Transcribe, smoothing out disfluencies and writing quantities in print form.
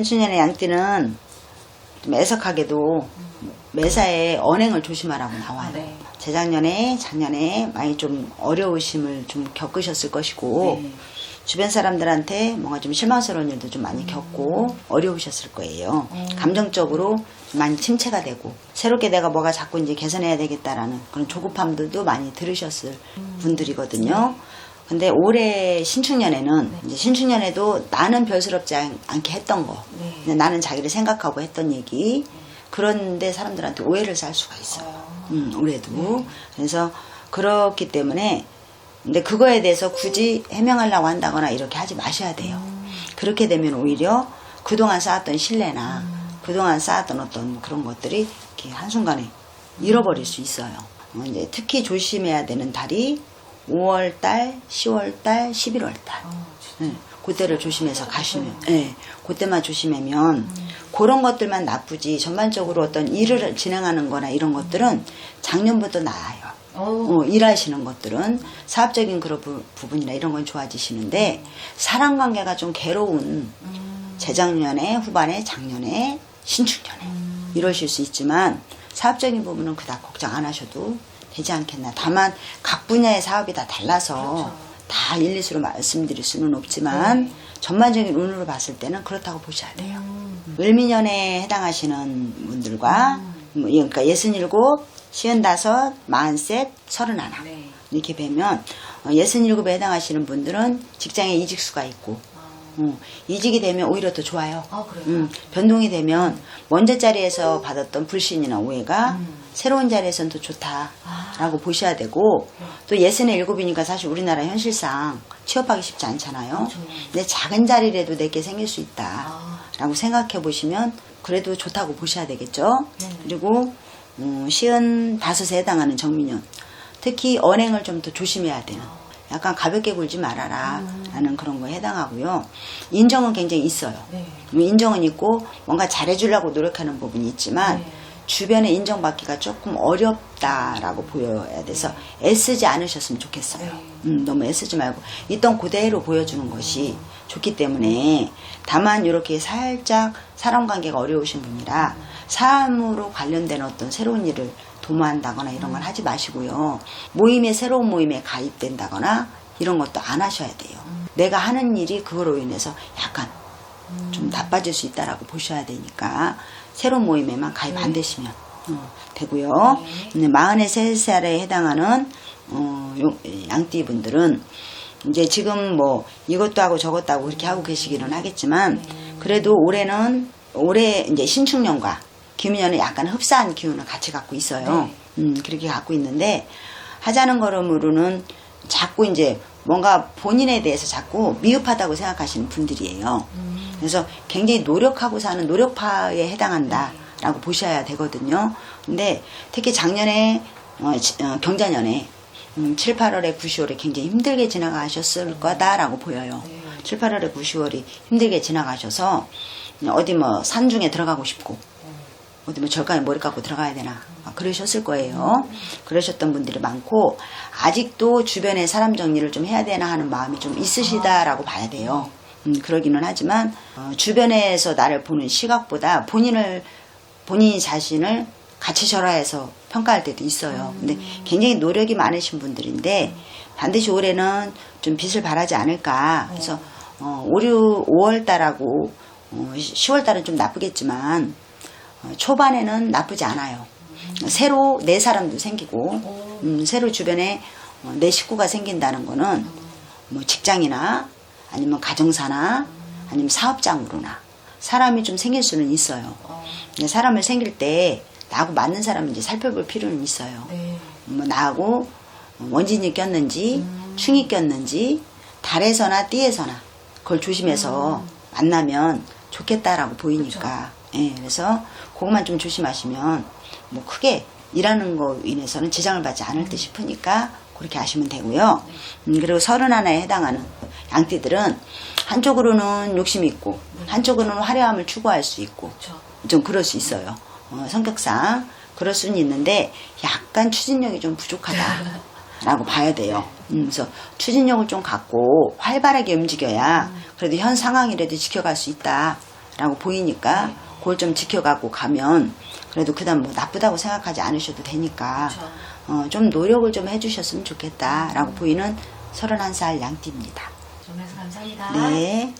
신축년의 양띠는 좀 애석하게도 매사에 언행을 조심하라고 나와요. 네. 재작년에, 작년에 많이 좀 어려우심을 좀 겪으셨을 것이고, 네. 주변 사람들한테 뭔가 좀 실망스러운 일도 좀 많이 겪고 어려우셨을 거예요. 감정적으로 많이 침체가 되고 새롭게 내가 뭐가 자꾸 이제 개선해야 되겠다라는 그런 조급함들도 많이 들으셨을 분들이거든요. 근데 올해 신축년에는 이제 신축년에도 나는 별스럽지 않게 했던 거, 근데 나는 자기를 생각하고 했던 얘기, 그런데 사람들한테 오해를 살 수가 있어요. 올해도. 그래서 그렇기 때문에 근데 그거에 대해서 굳이 해명하려고 한다거나 이렇게 하지 마셔야 돼요. 그렇게 되면 오히려 그동안 쌓았던 신뢰나 그동안 쌓았던 어떤 그런 것들이 이렇게 한순간에 잃어버릴 수 있어요. 이제 특히 조심해야 되는 달이 5월달, 10월달, 11월달. 네, 그때를 조심해서 가시면, 네, 그때만 조심하면 그런 것들만 나쁘지 전반적으로 어떤 일을 진행하는 거나 이런 것들은 작년부터 나아요. 일하시는 것들은 사업적인 그런 부분이나 이런 건 좋아지시는데 사람관계가 좀 괴로운 재작년에 후반에 작년에 신축년에 이러실 수 있지만 사업적인 부분은 그닥 걱정 안 하셔도 되지 않겠나. 다만 각 분야의 사업이 다 달라서 다 일리수로 말씀드릴 수는 없지만 전반적인 운으로 봤을 때는 그렇다고 보셔야 돼요. 을미년에 해당하시는 분들과 그러니까 67, 55, 43, 31 이렇게 뵈면 67에 해당하시는 분들은 직장에 이직수가 있고 이직이 되면 오히려 더 좋아요. 변동이 되면 먼저 자리에서 받았던 불신이나 오해가 새로운 자리에서는 더 좋다라고 보셔야 되고 또 67이니까 사실 우리나라 현실상 취업하기 쉽지 않잖아요. 근데 작은 자리라도 내게 생길 수 있다라고 생각해 보시면 그래도 좋다고 보셔야 되겠죠. 그리고 55에 해당하는 정민년 특히 언행을 좀 더 조심해야 돼요. 약간 가볍게 굴지 말아라 라는 그런 거에 해당하고요. 인정은 굉장히 있어요. 인정은 있고 뭔가 잘해주려고 노력하는 부분이 있지만 주변에 인정받기가 조금 어렵다라고 보여야 돼서 애쓰지 않으셨으면 좋겠어요. 너무 애쓰지 말고 있던 그대로 보여주는 것이 좋기 때문에 다만 이렇게 살짝 사람관계가 어려우신 분이라 사람으로 관련된 어떤 새로운 일을 도모한다거나 이런 건 하지 마시고요. 새로운 모임에 가입된다거나 이런 것도 안 하셔야 돼요. 내가 하는 일이 그거로 인해서 약간 좀 나빠질 수 있다라고 보셔야 되니까 새로운 모임에만 가입 안 되시면 되고요. 43살에 해당하는 양띠 분들은 이제 지금 뭐 이것도 하고 저것도 하고 그렇게 하고 계시기는 하겠지만 그래도 올해 이제 신축년과 기묘년은 약간 흡사한 기운을 같이 갖고 있어요. 그렇게 갖고 있는데 하자는 걸음으로는 자꾸 이제 뭔가 본인에 대해서 자꾸 미흡하다고 생각하시는 분들이에요. 그래서 굉장히 노력하고 사는 노력파에 해당한다라고 보셔야 되거든요. 근데 특히 작년에 경자년에 7, 8월에 9, 10월에 굉장히 힘들게 지나가셨을 거다라고 보여요. 7, 8월에 9, 10월이 힘들게 지나가셔서 어디 뭐 산중에 들어가고 싶고 어디 뭐 절간에 머리 깎고 들어가야 되나 그러셨을 거예요. 그러셨던 분들이 많고 아직도 주변에 사람 정리를 좀 해야 되나 하는 마음이 좀 있으시다라고 봐야 돼요. 그러기는 하지만 주변에서 나를 보는 시각보다 본인 자신을 가치절하해서 평가할 때도 있어요. 근데 굉장히 노력이 많으신 분들인데 반드시 올해는 좀 빛을 발하지 않을까. 그래서 5월달하고 10월달은 좀 나쁘겠지만 초반에는 나쁘지 않아요. 새로 내 사람도 생기고 새로 주변에 내 식구가 생긴다는 거는 뭐 직장이나 아니면 가정사나 아니면 사업장으로나 사람이 좀 생길 수는 있어요. 근데 사람을 생길 때 나하고 맞는 사람을 이제 살펴볼 필요는 있어요. 뭐 나하고 원진이 꼈는지 충이 꼈는지 달에서나 띠에서나 그걸 조심해서 만나면 좋겠다라고 보이니까 예, 그래서 그것만 좀 조심하시면 뭐 크게 일하는 거 인해서는 지장을 받지 않을 듯 싶으니까 그렇게 하시면 되고요. 그리고 31에 해당하는 양띠들은 한쪽으로는 욕심이 있고 한쪽으로는 화려함을 추구할 수 있고 좀 그럴 수 있어요. 성격상 그럴 수는 있는데 약간 추진력이 좀 부족하다라고 봐야 돼요. 그래서 추진력을 좀 갖고 활발하게 움직여야 그래도 현 상황이라도 지켜갈 수 있다라고 라고 보이니까 네. 그걸 좀 지켜가고 가면 그래도 그다음 뭐 나쁘다고 생각하지 않으셔도 되니까 그렇죠. 좀 노력을 좀 해주셨으면 좋겠다라고 보이는 31살 양띠입니다. 정말 감사합니다. 네.